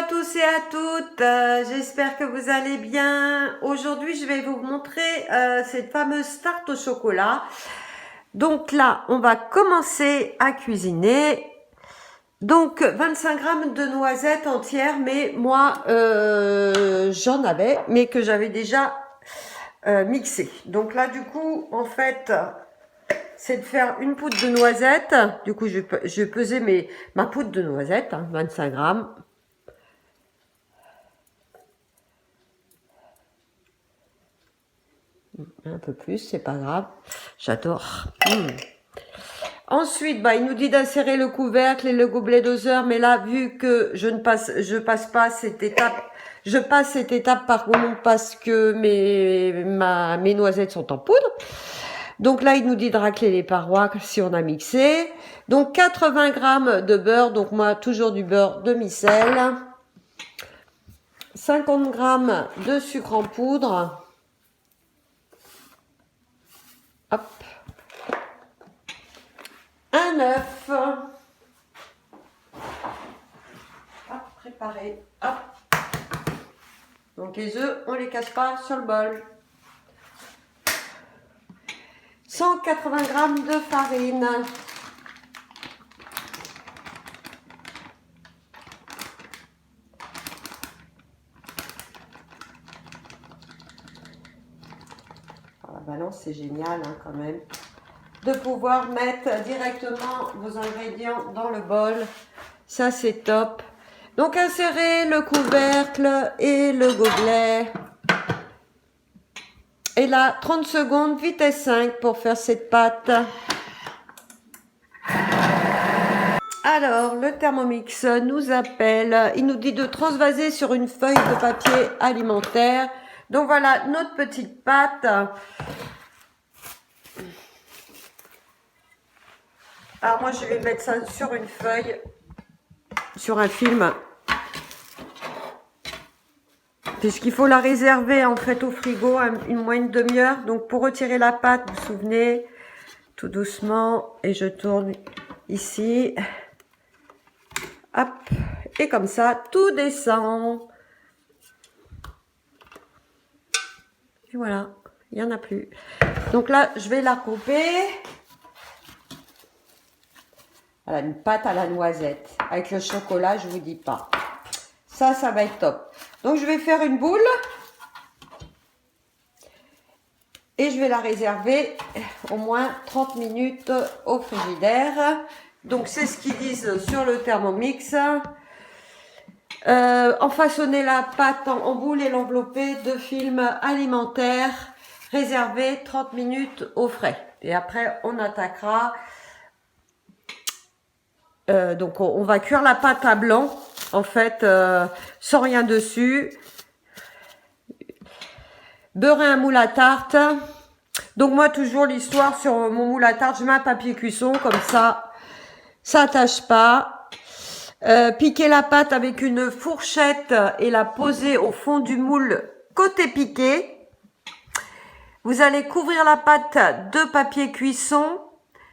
à tous et à toutes, j'espère que vous allez bien. Aujourd'hui, je vais vous montrer cette fameuse tarte au chocolat. Donc là, on va commencer à cuisiner. Donc 25 grammes de noisettes entières, mais moi, j'en avais, mais que j'avais déjà mixé. Donc là, du coup, en fait, c'est de faire une poudre de noisettes. Du coup, je vais peser ma poudre de noisettes, 25 grammes. Un peu plus, c'est pas grave. J'adore. Ensuite, il nous dit d'insérer le couvercle et le gobelet doseur, mais là, vu que je passe pas cette étape, je passe cette étape par contre parce que mes noisettes sont en poudre. Donc là, il nous dit de racler les parois si on a mixé. Donc 80 grammes de beurre, donc moi toujours du beurre demi-sel. 50 grammes de sucre en poudre. Hop. Un œuf. Hop, préparé. Hop. Donc les œufs, on les casse pas sur le bol. 180 grammes de farine. La balance, c'est génial quand même. De pouvoir mettre directement vos ingrédients dans le bol. Ça, c'est top. Donc, insérez le couvercle et le gobelet. Et là, 30 secondes, vitesse 5 pour faire cette pâte. Alors, le Thermomix nous appelle. Il nous dit de transvaser sur une feuille de papier alimentaire. Donc, voilà notre petite pâte. Alors moi, je vais mettre ça sur une feuille, sur un film, puisqu'il faut la réserver en fait au frigo moins une demi-heure. Donc pour retirer la pâte, vous vous souvenez, tout doucement, et je tourne ici. Hop, et comme ça, tout descend. Et voilà, il n'y en a plus. Donc là, je vais la couper. Voilà, une pâte à la noisette. Avec le chocolat, je vous dis pas. Ça va être top. Donc, je vais faire une boule. Et je vais la réserver au moins 30 minutes au frigidaire. Donc, c'est ce qu'ils disent sur le Thermomix. Enfaçonner la pâte en boule et l'envelopper de film alimentaire. Réserver 30 minutes au frais. Et après, on attaquera. Donc on va cuire la pâte à blanc, en fait, sans rien dessus. Beurrer un moule à tarte. Donc moi, toujours l'histoire sur mon moule à tarte, je mets un papier cuisson, comme ça attache pas. Piquer la pâte avec une fourchette et la poser au fond du moule côté piqué. Vous allez couvrir la pâte de papier cuisson.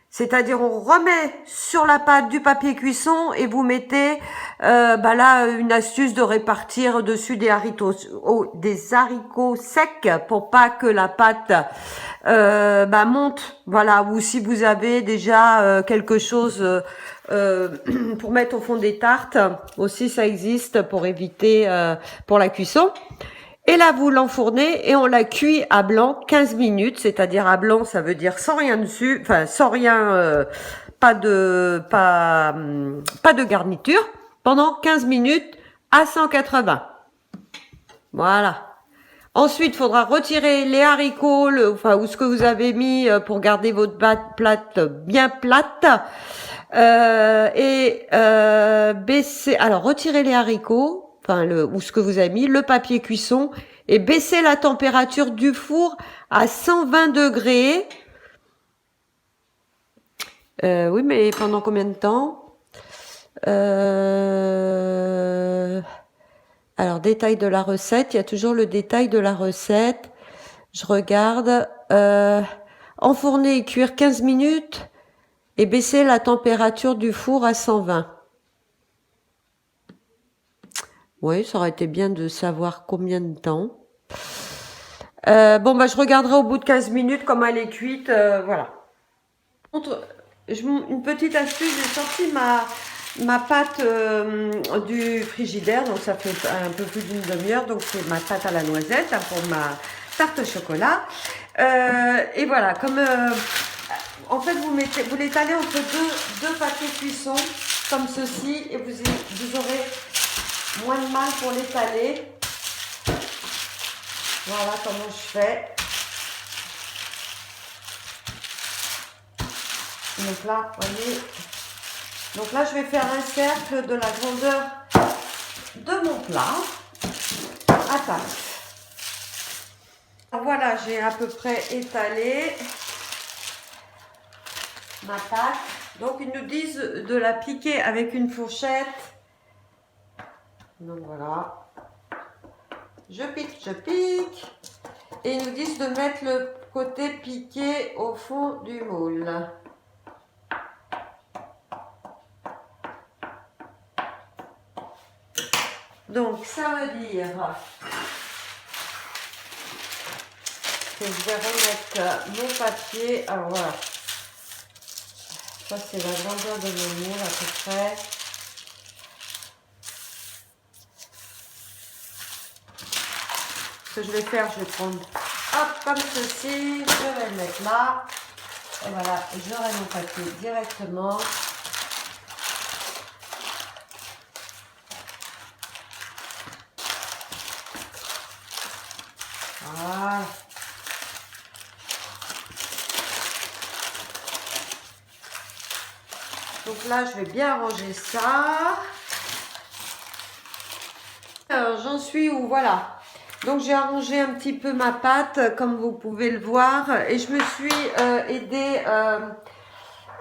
C'est-à-dire, on remet sur la pâte du papier cuisson et vous mettez, là, une astuce de répartir dessus des haricots secs pour pas que la pâte monte. Voilà. Ou si vous avez déjà quelque chose pour mettre au fond des tartes, aussi ça existe pour éviter pour la cuisson. Et là, vous l'enfournez et on la cuit à blanc 15 minutes, c'est-à-dire à blanc, ça veut dire sans rien dessus, enfin sans rien, pas de garniture, pendant 15 minutes à 180. Voilà. Ensuite, il faudra retirer les haricots, ou ce que vous avez mis pour garder votre plate bien plate. Baisser, alors retirer les haricots, ou ce que vous avez mis, le papier cuisson, et baisser la température du four à 120 degrés. Oui, mais pendant combien de temps? Alors, détail de la recette, il y a toujours le détail de la recette. Je regarde. Enfourner et cuire 15 minutes et baisser la température du four à 120. Oui, ça aurait été bien de savoir combien de temps. Bon, bah, je regarderai au bout de 15 minutes comment elle est cuite. Voilà. Une petite astuce, j'ai sorti ma pâte du frigidaire, donc ça fait un peu plus d'une demi-heure, donc c'est ma pâte à la noisette hein, pour ma tarte au chocolat. Et voilà, comme en fait vous l'étalez entre deux papiers cuisson comme ceci et vous aurez moins de mal pour l'étaler. Voilà comment je fais. Donc là, vous voyez. Donc là, je vais faire un cercle de la grandeur de mon plat à tasse. Voilà, j'ai à peu près étalé ma pâte. Donc, ils nous disent de la piquer avec une fourchette. Donc voilà. Je pique, je pique. Et ils nous disent de mettre le côté piqué au fond du moule. Donc, ça veut dire que je vais remettre mon papier. Alors voilà. Ça, c'est la grandeur de mon moule à peu près. Ce que je vais faire, je vais prendre hop, comme ceci. Je vais le mettre là. Et voilà, j'aurai mon papier directement. Voilà. Donc là, je vais bien arranger ça. Alors, j'en suis où? Voilà. Donc, j'ai arrangé un petit peu ma pâte, comme vous pouvez le voir. Et je me suis aidée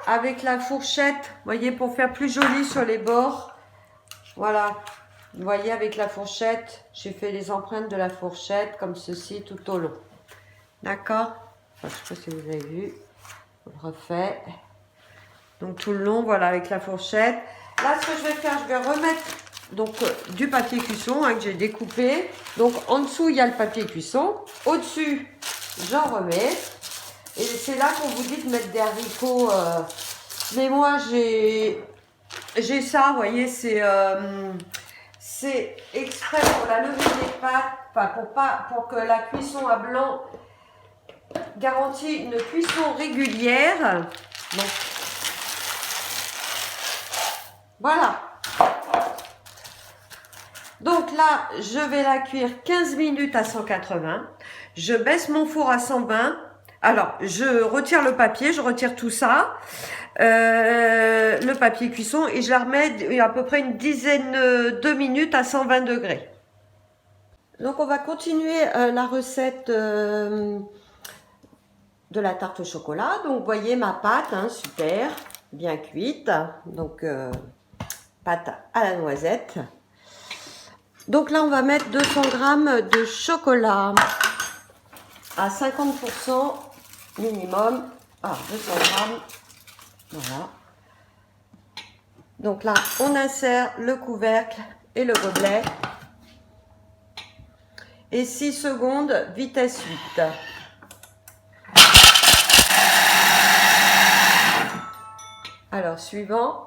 avec la fourchette, vous voyez, pour faire plus joli sur les bords. Voilà. Vous voyez, avec la fourchette, j'ai fait les empreintes de la fourchette, comme ceci, tout au long. D'accord? Enfin, je ne sais pas si vous avez vu. Je le refais. Donc tout le long, voilà, avec la fourchette. Là, ce que je vais faire, je vais remettre donc du papier cuisson hein, que j'ai découpé. Donc en dessous, il y a le papier cuisson. Au-dessus, j'en remets. Et c'est là qu'on vous dit de mettre des haricots. Mais moi, j'ai ça, vous voyez, c'est exprès pour la levée des pâtes, enfin pour que la cuisson à blanc garantit une cuisson régulière. Donc, voilà. Donc là, je vais la cuire 15 minutes à 180. Je baisse mon four à 120. Alors, je retire le papier, je retire tout ça, le papier cuisson, et je la remets à peu près une dizaine de minutes à 120 degrés. Donc, on va continuer la recette de la tarte au chocolat. Donc, vous voyez ma pâte, hein, super, bien cuite. Donc, pâte à la noisette. Donc là, on va mettre 200 g de chocolat à 50% minimum. Ah, 200 g. Voilà. Donc là, on insère le couvercle et le gobelet. Et 6 secondes, vitesse 8. Alors, suivant.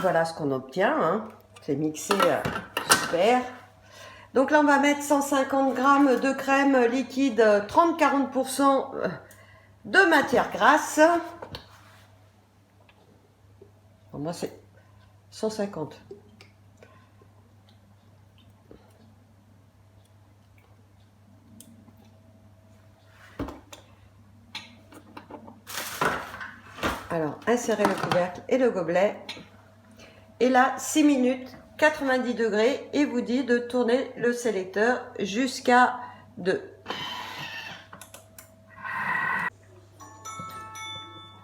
Voilà ce qu'on obtient. Hein. C'est mixé super. Donc là, on va mettre 150 g de crème liquide, 30-40% de matière grasse. Pour moi, c'est 150. Alors, insérez le couvercle et le gobelet. Et là, 6 minutes, 90 degrés. Et vous dit de tourner le sélecteur jusqu'à 2.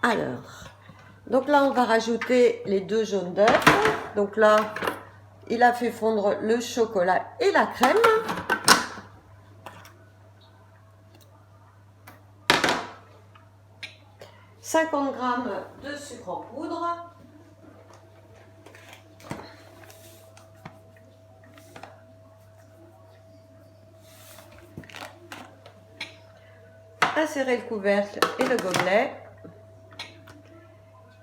Alors, donc là, on va rajouter les 2 jaunes d'œufs. Donc là, il a fait fondre le chocolat et la crème. 50 g de sucre en poudre. Insérez le couvercle et le gobelet.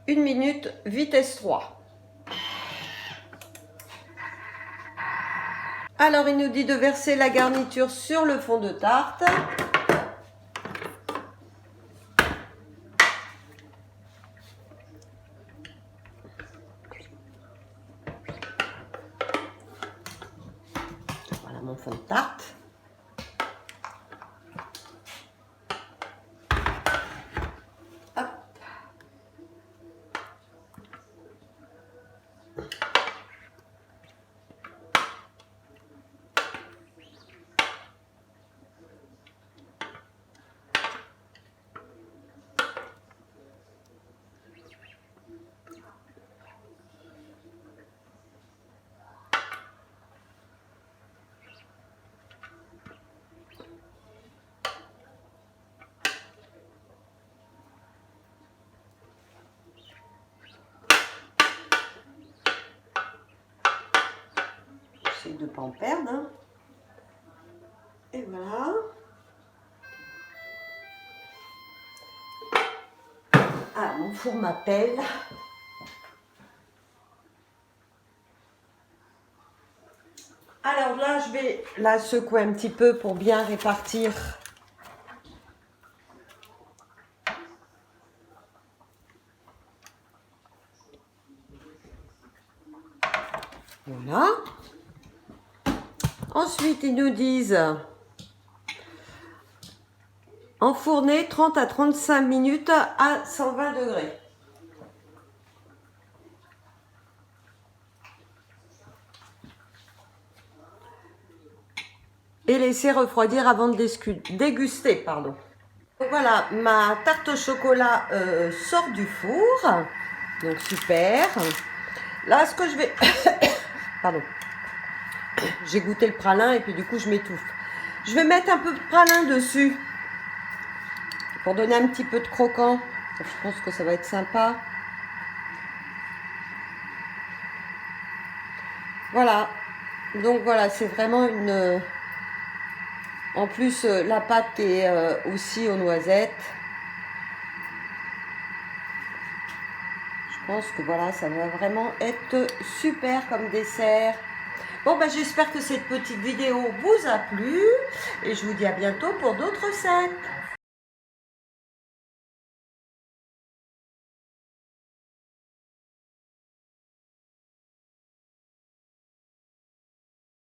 1 minute, vitesse 3. Alors, il nous dit de verser la garniture sur le fond de tarte. Voilà mon fond de tarte. Hop. J'essaie de ne pas en perdre. Hein. Et voilà. Ah, mon four m'appelle. Alors là, je vais la secouer un petit peu pour bien répartir. Voilà. Ensuite, ils nous disent enfourner 30 à 35 minutes à 120 degrés. Et laisser refroidir avant de déguster. Pardon. Donc voilà, ma tarte au chocolat sort du four. Donc super. Là, ce que je vais... Pardon. J'ai goûté le pralin et puis du coup, je m'étouffe. Je vais mettre un peu de pralin dessus. Pour donner un petit peu de croquant. Je pense que ça va être sympa. Voilà. Donc voilà, c'est vraiment une... En plus, la pâte est aussi aux noisettes. Je pense que voilà, ça va vraiment être super comme dessert. Bon, ben, j'espère que cette petite vidéo vous a plu. Et je vous dis à bientôt pour d'autres recettes.